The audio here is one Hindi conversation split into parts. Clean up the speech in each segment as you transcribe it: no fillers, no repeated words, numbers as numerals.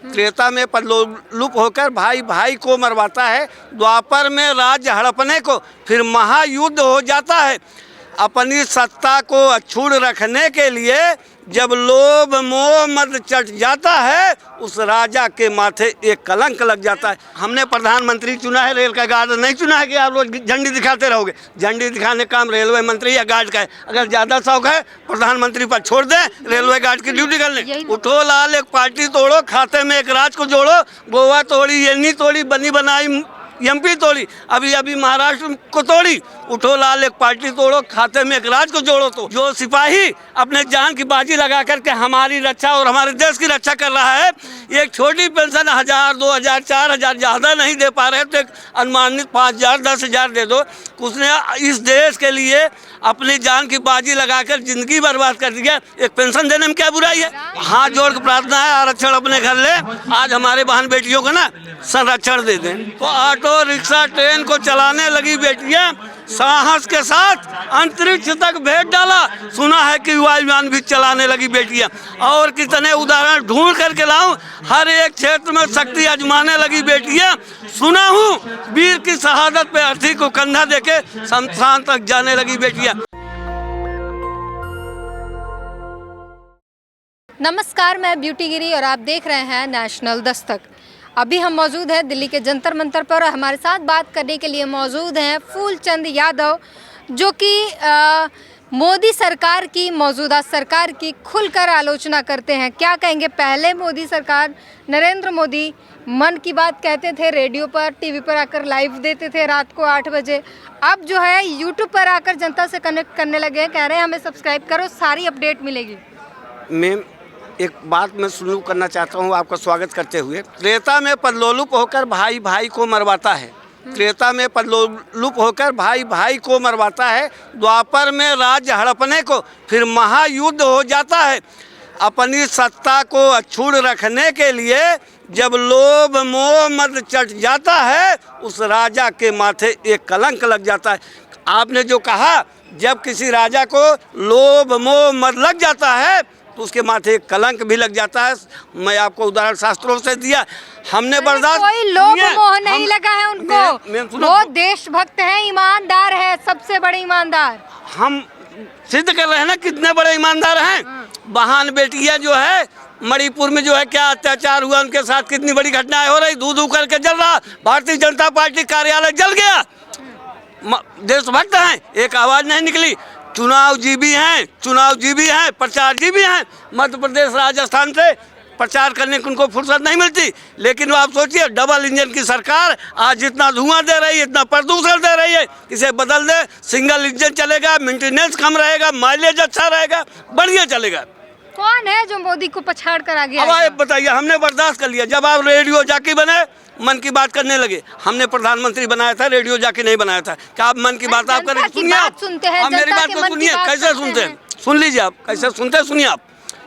त्रेता में परलोलुप होकर भाई भाई को मरवाता है, द्वापर में राज्य हड़पने को फिर महायुद्ध हो जाता है। अपनी सत्ता को अछूड़ रखने के लिए जब लोभ मोह मद चढ़ जाता है, उस राजा के माथे एक कलंक लग जाता है। हमने प्रधानमंत्री चुना है, रेल का गार्ड नहीं चुना है कि आप रोज झंडी दिखाते रहोगे। झंडी दिखाने का काम रेलवे मंत्री या गार्ड का है। अगर ज़्यादा शौक है प्रधानमंत्री पर छोड़ दें, रेलवे गार्ड की ड्यूटी कर लें। उठो लाल एक पार्टी तोड़ो, खाते में एक राज को जोड़ो। गोवा तोड़ी, ये नहीं तोड़ी, बनी बनाई एमपी तोड़ी, अभी अभी महाराष्ट्र को तोड़ी। उठो लाल एक पार्टी तोड़ो, खाते में एक राज को जोड़ो। तो जो सिपाही अपने जान की बाजी लगा करके हमारी रक्षा और हमारे देश की रक्षा कर रहा है, एक छोटी पेंशन 1000, 2000, 4000 ज़्यादा नहीं दे पा रहे तो एक अनुमानित 5000, 10,000 दे दो। उसने इस देश के लिए अपनी जान की बाजी लगाकर जिंदगी बर्बाद कर दिया। एक पेंशन देने में क्या बुराई है? हाथ जोड़ के प्रार्थना है, आरक्षण अपने घर ले। आज हमारे बहन बेटियों को ना संरक्षण दे दें। तो ऑटो रिक्शा ट्रेन को चलाने लगी बेटियां साहस के साथ अंतरिक्ष तक भेज डाला। सुना है कि वायुयान भी चलाने लगी बेटियां। और कितने उदाहरण ढूंढ करके लाऊं, हर एक क्षेत्र में शक्ति आजमाने लगी बेटियां। सुना हूं वीर की शहादत पे अर्थी को कंधा देके शमशान तक जाने लगी बेटियां। नमस्कार, मैं ब्यूटी गिरी और आप देख रहे हैं नेशनल दस्तक। अभी हम मौजूद हैं दिल्ली के जंतर मंतर पर और हमारे साथ बात करने के लिए मौजूद हैं फूलचंद यादव, जो कि मोदी सरकार की, मौजूदा सरकार की खुलकर आलोचना करते हैं। क्या कहेंगे? पहले मोदी सरकार, नरेंद्र मोदी मन की बात कहते थे, रेडियो पर, टीवी पर आकर लाइव देते थे रात को 8 बजे। अब जो है यूट्यूब पर आकर जनता से कनेक्ट करने लगे हैं, कह रहे हैं हमें सब्सक्राइब करो, सारी अपडेट मिलेगी। मैम, एक बात मैं शुरू करना चाहता हूँ आपका स्वागत करते हुए। त्रेता में परलोलुप होकर भाई भाई को मरवाता है। त्रेता में परलोलुप होकर भाई भाई को मरवाता है, द्वापर में राज्य हड़पने को फिर महायुद्ध हो जाता है। अपनी सत्ता को अछूड़ रखने के लिए जब लोभ मोह मद चढ़ जाता है, उस राजा के माथे एक कलंक लग जाता है। आपने जो कहा, जब किसी राजा को लोभ मोह मद लग जाता है तो उसके माथे एक कलंक भी लग जाता है। मैं आपको उदाहरण शास्त्रों से दिया। हमने बर्दाश्त, कोई लोभ मोह नहीं लगा है उनको। वो देशभक्त हैं, ईमानदार है, सबसे बड़े ईमानदार। हम सिद्ध कर रहे हैं ना कितने बड़े ईमानदार हैं। बहन बेटियां जो है मणिपुर में जो है क्या अत्याचार हुआ, उनके साथ कितनी बड़ी घटनाएं हो रही। दूध करके जल रहा, भारतीय जनता पार्टी कार्यालय जल गया। देशभक्त हैं, एक आवाज नहीं निकली। चुनाव जीवी हैं, प्रचार जीवी हैं। मध्य प्रदेश, राजस्थान से प्रचार करने की उनको फुर्सत नहीं मिलती। लेकिन वो आप सोचिए, डबल इंजन की सरकार आज जितना धुआं दे रही है, इतना प्रदूषण दे रही है। इसे बदल दे, सिंगल इंजन चलेगा, मेंटेनेंस कम रहेगा, माइलेज अच्छा रहेगा, बढ़िया चलेगा। कौन है जो मोदी को पछाड़ कर आ गया? अब आप बताइए, हमने बर्दाश्त कर लिया। जब आप रेडियो जाकी बने, मन की बात करने लगे। हमने प्रधानमंत्री बनाया था, रेडियो जाकी नहीं बनाया था। क्या आप मन की बात आप करें? सुनिए, आप मेरी बात को सुनिए। कैसे सुनते हैं? सुन लीजिए आप, कैसे सुनते हैं सुनिए आप।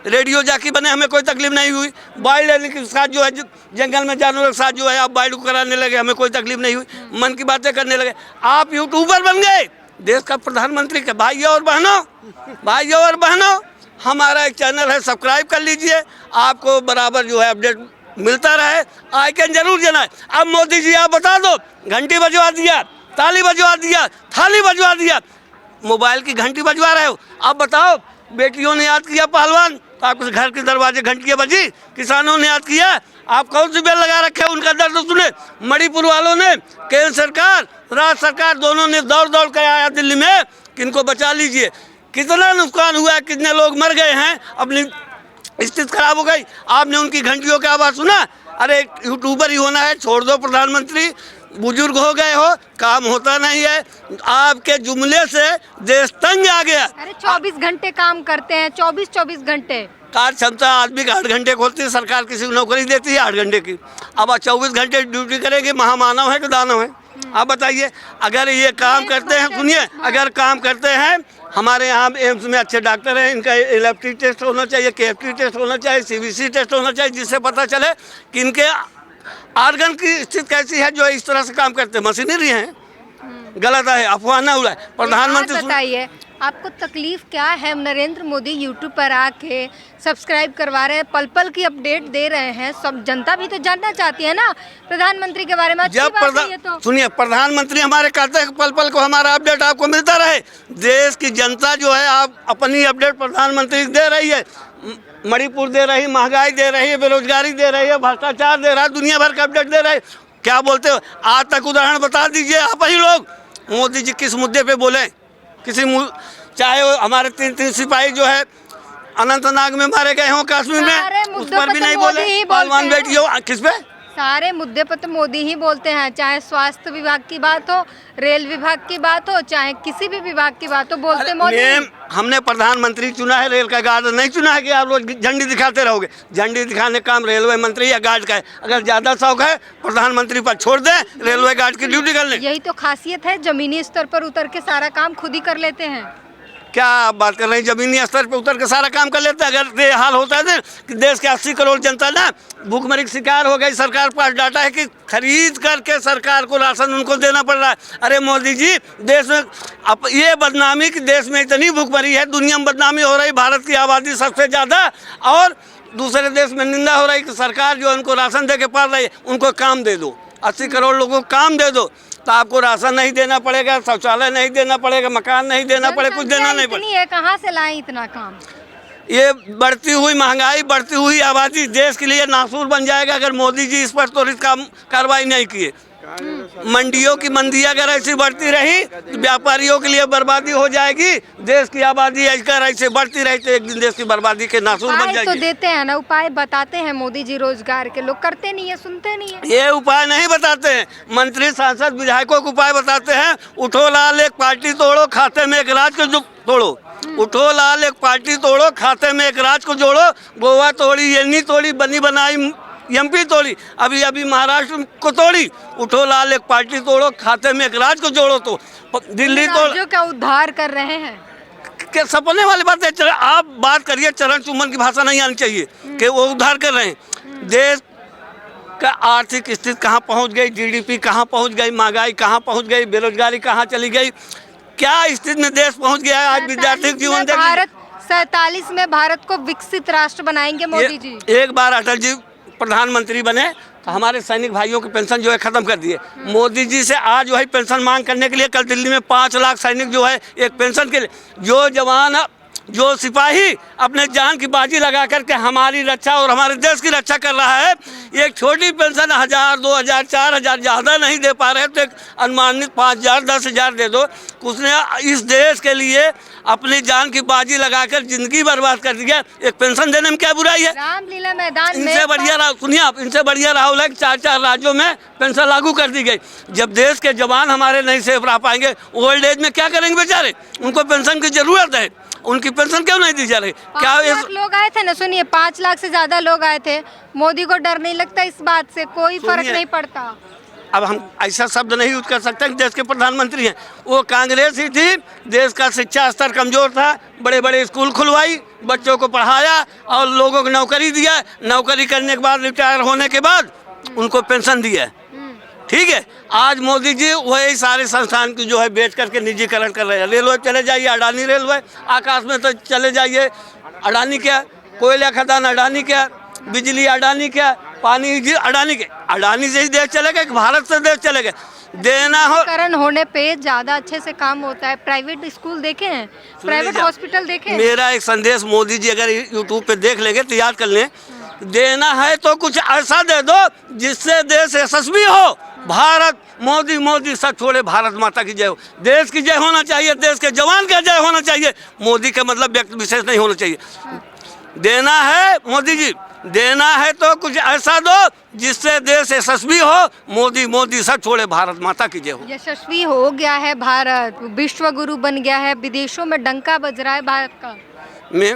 रेडियो जाकी बने, हमें कोई तकलीफ नहीं हुई। वाइल्ड एनिमल के साथ जो है, जंगल में जानवरों के साथ जो है आप वाइल्ड कराने लगे, हमें कोई तकलीफ नहीं हुई। मन की बातें करने लगे। आप यूट्यूबर बन गए, देश का प्रधानमंत्री के भाइयों और बहनों, हमारा एक चैनल है, सब्सक्राइब कर लीजिए। आपको बराबर जो है अपडेट मिलता रहे। आइकन जरूर जलाएं। अब मोदी जी आप बता दो, घंटी बजवा दिया, ताली बजवा दिया, थाली बजवा दिया, मोबाइल की घंटी बजवा रहे हो। अब बताओ, बेटियों ने याद किया पहलवान तो आपके घर के दरवाजे घंटियाँ बजी। किसानों ने याद किया, आप कौन सी बेल लगा रखे, उनका दर्द सुने। मणिपुर वालों ने, केंद्र सरकार, राज्य सरकार दोनों ने दौड़ कर आया दिल्ली में कि इनको बचा लीजिए। कितना नुकसान हुआ है, कितने लोग मर गए हैं, अपनी स्थिति खराब हो गई। आपने उनकी घंटियों की आवाज़ सुना? अरे यूट्यूबर ही होना है, छोड़ दो प्रधानमंत्री। बुजुर्ग हो गए हो, काम होता नहीं है। आपके जुमले से देश तंग आ गया। अरे 24 घंटे काम करते हैं, 24 घंटे। कार्य क्षमता आदमी का 8 घंटे होती है। सरकार किसी को नौकरी देती है 8 घंटे की। अब 24 घंटे ड्यूटी करेंगे, महामानव है कि दानव है? आप बताइए। अगर ये काम करते हैं, सुनिए, अगर काम करते हैं, हमारे यहाँ एम्स में अच्छे डॉक्टर हैं, इनका एलएफटी टेस्ट होना चाहिए, केएफटी टेस्ट होना चाहिए, सीबीसी टेस्ट होना चाहिए, जिससे पता चले कि इनके ऑर्गन की स्थिति कैसी है, जो इस तरह से काम करते हैं। मशीनरी हैं, गलत है, अफवाह न उड़ाए। प्रधानमंत्री बताइए, आपको तकलीफ क्या है? नरेंद्र मोदी यूट्यूब पर आके सब्सक्राइब करवा रहे हैं, पल पल की अपडेट दे रहे हैं, सब जनता भी तो जानना चाहती है ना प्रधानमंत्री के बारे में। अच्छी जब बात है ये तो। सुनिए, प्रधानमंत्री हमारे कहते हैं पल पल को हमारा अपडेट आपको मिलता रहे। देश की जनता जो है आप अपनी अपडेट प्रधानमंत्री दे रही है, मणिपुर दे रही, महंगाई दे रही है, बेरोजगारी दे रही है, भ्रष्टाचार दे रहा है, दुनिया भर का अपडेट दे रहे हैं। क्या बोलते हो? आज तक उदाहरण बता दीजिए आप ही लोग, मोदी जी किस मुद्दे पे बोले? चाहे वो हमारे 3 सिपाही जो है अनंतनाग में मारे गए हों कश्मीर में, उस पर भी नहीं बोले। पहलवान बेटियों किस पे? सारे मुद्दे पर तो मोदी ही बोलते हैं, चाहे स्वास्थ्य विभाग की बात हो, रेल विभाग की बात हो, चाहे किसी भी विभाग की बात हो, बोलते मोदी। हमने प्रधानमंत्री चुना है, रेल का गार्ड नहीं चुना है कि आप रोज झंडी दिखाते रहोगे। झंडी दिखाने का काम रेलवे मंत्री या गार्ड का है। अगर ज्यादा शौक है प्रधानमंत्री पर छोड़ दें, रेलवे गार्ड की ड्यूटी कर लें। यही तो खासियत है, जमीनी स्तर पर उतर के सारा काम खुद ही कर लेते हैं। क्या आप बात कर रहे हैं? जमीनी स्तर पे उतर के सारा काम कर लेते हैं। अगर ये हाल होता है कि देश के 80 करोड़ जनता ना भूखमरी का शिकार हो गई, सरकार पास डाटा है कि खरीद करके सरकार को राशन उनको देना पड़ रहा है। अरे मोदी जी, देश में अब ये बदनामी कि देश में इतनी भूखमरी है, दुनिया में बदनामी हो रही, भारत की आबादी सबसे ज़्यादा, और दूसरे देश में निंदा हो रही कि सरकार जो उनको राशन दे के पाल रही है। उनको काम दे दो, 80 करोड़ लोगों को काम दे दो, तो आपको राशन नहीं देना पड़ेगा, शौचालय नहीं देना पड़ेगा, मकान नहीं देना पड़ेगा, कुछ देना नहीं पड़ेगा। कहाँ से लाएं इतना काम? ये बढ़ती हुई महंगाई, बढ़ती हुई आबादी देश के लिए नासूर बन जाएगा अगर मोदी जी इस पर त्वरित कार्रवाई नहीं किए। मंडियों की मंदी अगर ऐसी बढ़ती रही तो व्यापारियों के लिए बर्बादी हो जाएगी। देश की आबादी ऐसे बढ़ती रही तो एक दिन देश की बर्बादी के नासूर बन जाएगी। तो देते हैं ना, उपाय बताते हैं मोदी जी, रोजगार के। लोग करते नहीं है, सुनते नहीं है। ये उपाय नहीं बताते हैं, मंत्री सांसद विधायकों को उपाय बताते हैं। उठो लाल एक पार्टी तोड़ो, खाते में एक राज को तोड़ो। उठो लाल एक पार्टी तोड़ो, खाते में एक राज को जोड़ो। गोवा तोड़ी, एनी तोड़ी, बनी बनाई एमपी तोड़ी, अभी अभी महाराष्ट्र को तोड़ी। उठो लाल एक पार्टी तोड़ो, खाते में एक राज को जोड़ो। तो दिल्ली तोड़ का उद्धार कर रहे हैं। क्या सपने वाली बात है? आप बात करिए, चरण चुम्बन की भाषा नहीं आनी चाहिए कि वो उद्धार कर रहे हैं। देश का आर्थिक स्थिति कहाँ पहुँच गई, जीडीपी कहाँ पहुँच गई, महंगाई कहाँ पहुँच गई, बेरोजगारी कहाँ चली गई, क्या स्थिति में देश पहुँच गया है। आज विद्यार्थी जीवन भारत 47 में भारत को विकसित राष्ट्र बनाएंगे मोदी जी। एक बार अटल जी प्रधानमंत्री बने तो हमारे सैनिक भाइयों की पेंशन जो है खत्म कर दिए। मोदी जी से आज जो है पेंशन मांग करने के लिए कल दिल्ली में 5 लाख सैनिक जो है एक पेंशन के लिए, जो जवान, जो सिपाही अपने जान की बाजी लगा करके हमारी रक्षा और हमारे देश की रक्षा कर रहा है, एक छोटी पेंशन 1000, 2000, 4000 ज़्यादा नहीं दे पा रहे तो एक अनुमानित 5000, 10,000 दे दो। उसने इस देश के लिए अपनी जान की बाजी लगाकर जिंदगी बर्बाद कर दिया। एक पेंशन देने में क्या बुराई है? रामलीला मैदान में इनसे बढ़िया सुनिए आप, इनसे बढ़िया राहुल है कि 4 राज्यों में पेंशन लागू कर दी गई। जब देश के जवान हमारे नहीं सेफ रह पाएंगे, ओल्ड एज में क्या करेंगे बेचारे? उनको पेंशन की जरूरत है, उनकी पेंशन क्यों नहीं दी जा रही? क्या 5 लाख लोग आए थे ना, सुनिए 5 लाख से ज्यादा लोग आए थे। मोदी को डर नहीं लगता इस बात से? कोई फर्क नहीं पड़ता। अब हम ऐसा शब्द नहीं यूज कर सकते कि देश के प्रधानमंत्री हैं। वो कांग्रेस ही थी, देश का शिक्षा स्तर कमजोर था, बड़े बड़े स्कूल खुलवाई, बच्चों को पढ़ाया और लोगों को नौकरी दिया। नौकरी करने के बाद, रिटायर होने के बाद उनको पेंशन दिया। ठीक है, आज मोदी जी वही सारे संस्थान की जो है बेच करके निजीकरण कर रहे हैं। रेलवे चले जाइए, अडानी रेलवे, आकाश में तो चले जाइए, अडानी क्या, कोयला खदान अडानी क्या, बिजली अडानी क्या, पानी जी अडानी के। अडानी से ही देश चलेगा कि भारत से देश चलेगा? देना हो करण होने पे ज़्यादा अच्छे से काम होता है। प्राइवेट स्कूल देखे हैं, प्राइवेट हॉस्पिटल देखे हैं। मेरा एक संदेश मोदी जी अगर यूट्यूब पे देख लेंगे तो याद कर लें, देना है तो कुछ ऐसा दे दो जिससे देश यशस्वी हो। भारत मोदी, मोदी सब छोड़े, भारत माता की जय हो। देश की जय होना चाहिए, देश के जवान का जय होना चाहिए। मोदी का मतलब व्यक्ति विशेष नहीं होना चाहिए। देना है मोदी जी, देना है तो कुछ ऐसा दो जिससे देश यशस्वी हो। मोदी, मोदी सब छोड़े, भारत माता की जय हो। यशस्वी हो गया है भारत, विश्व गुरु बन गया है, विदेशों में डंका बज रहा है भारत का। मैं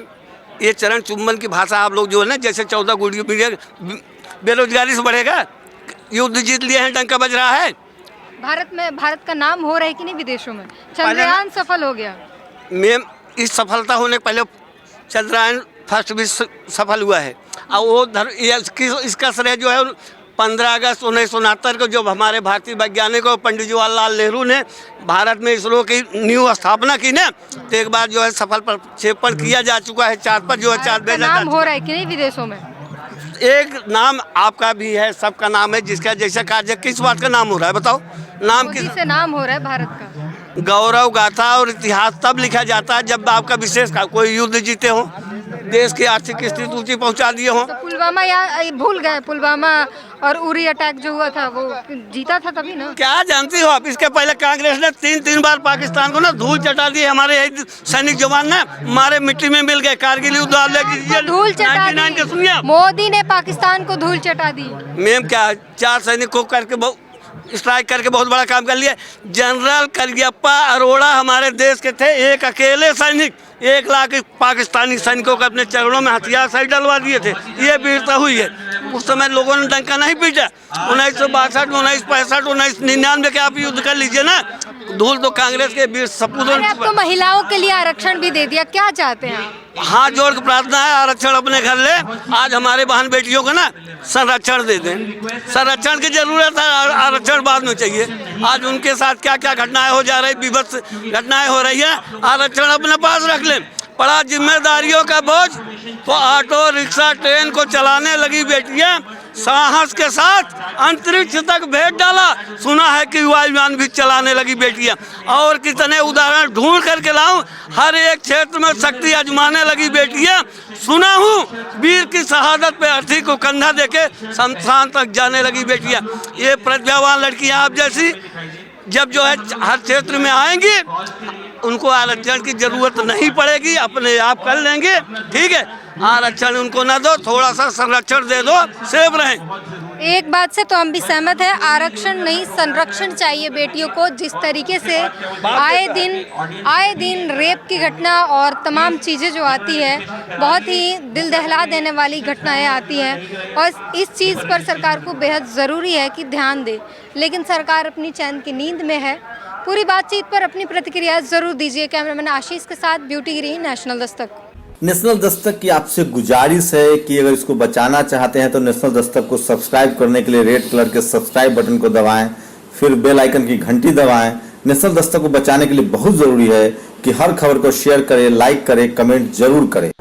ये चरण चुम्बन की भाषा आप लोग जो है ना, जैसे 14 गुड़ी बेरोजगारी से बढ़ेगा, युद्ध जीत लिए हैं, डंका बज रहा है। भारत में, भारत का नाम हो रहा है कि नहीं विदेशों में? चंद्रयान सफल हो गया। मैं इस सफलता होने के पहले चंद्रयान फर्स्ट भी सफल हुआ है और वो इसका श्रेय जो है 15 अगस्त 1969 को जब हमारे भारतीय वैज्ञानिकों पंडित जवाहरलाल नेहरू ने भारत में इसरो की न्यू स्थापना की ना, तो एक बार जो है सफल प्रक्षेपण किया जा चुका है, चांद पर जो है चांद भेजा नाम हो रहा है कि नहीं विदेशों में? एक नाम आपका भी है, सबका नाम है, जिसका जैसा कार्य। किस बात का नाम हो रहा है बताओ? नाम मोदी किस? से नाम हो रहा है भारत का। गौरव गाथा और इतिहास तब लिखा जाता है जब आपका विशेष कोई युद्ध जीते हो, देश की आर्थिक स्थिति ऊंची पहुंचा दिए हो। तो पुलवामा या भूल गए, पुलवामा और उरी अटैक जो हुआ था वो जीता था तभी ना। क्या जानती हो आप, इसके पहले कांग्रेस ने 3 बार पाकिस्तान को ना धूल चटा दी। हमारे सैनिक जवान ना हमारे मिट्टी में मिल गए। कारगिल युद्ध धूल चटा दी, सुनिए, मोदी ने पाकिस्तान को धूल चटा दी। मैम क्या 4 सैनिक को करके स्ट्राइक करके बहुत बड़ा काम कर लिया। जनरल करियप्पा अरोड़ा हमारे देश के थे, एक अकेले सैनिक 1 लाख पाकिस्तानी सैनिकों को अपने चरणों में हथियार सही डलवा दिए थे। ये वीरता हुई है। उस समय लोगों ने डंका नहीं पीटा। 1962, 1965, 1999 के आप युद्ध कर लीजिए ना, धूल तो कांग्रेस के वीर सपूतों ने। अब तो महिलाओं के लिए आरक्षण भी दे दिया, क्या चाहते हैं आप? हाथ जोड़ के प्रार्थना है, आरक्षण अपने घर ले। आज हमारे बहन बेटियों को ना संरक्षण दे दें। संरक्षण की जरूरत है, आरक्षण बाद में चाहिए। आज उनके साथ क्या क्या घटनाएं हो जा रही, विभत्स घटनाएं हो रही है। आरक्षण अपने पास रख लें। पड़ा जिम्मेदारियों का बोझ तो ऑटो रिक्शा ट्रेन को चलाने लगी बेटियां साहस के साथ अंतरिक्ष तक भेज डाला। सुना है कि वायुयान भी चलाने लगी बेटियां। और कितने उदाहरण ढूंढ करके लाऊं। हर एक क्षेत्र में शक्ति आजमाने लगी बेटियां। सुना हूँ वीर की शहादत पे अर्थी को कंधा देके शमशान तक जाने लगी बेटियां। ये प्रतिभावान लड़कियां आप जैसी जब जो है हर क्षेत्र में आएंगी, उनको आरक्षण की जरूरत नहीं पड़ेगी, अपने आप कर लेंगे। ठीक है, आरक्षण उनको ना दो, थोड़ा सा संरक्षण दे दो, सेफ रहें। एक बात से तो हम भी सहमत हैं, आरक्षण नहीं संरक्षण चाहिए बेटियों को। जिस तरीके से आए दिन रेप की घटना और तमाम चीज़ें जो आती है, बहुत ही दिल दहला देने वाली घटनाएं आती हैं, और इस चीज़ पर सरकार को बेहद ज़रूरी है कि ध्यान दे। लेकिन सरकार अपनी चैन की नींद में है। पूरी बातचीत पर अपनी प्रतिक्रिया ज़रूर दीजिए। कैमरामैन आशीष के साथ ब्यूटी गिरी, नेशनल दस्तक। नेशनल दस्तक की आपसे गुजारिश है कि अगर इसको बचाना चाहते हैं तो नेशनल दस्तक को सब्सक्राइब करने के लिए रेड कलर के सब्सक्राइब बटन को दबाएं, फिर बेल आइकन की घंटी दबाएं। नेशनल दस्तक को बचाने के लिए बहुत जरूरी है कि हर खबर को शेयर करें, लाइक करें, कमेंट जरूर करें।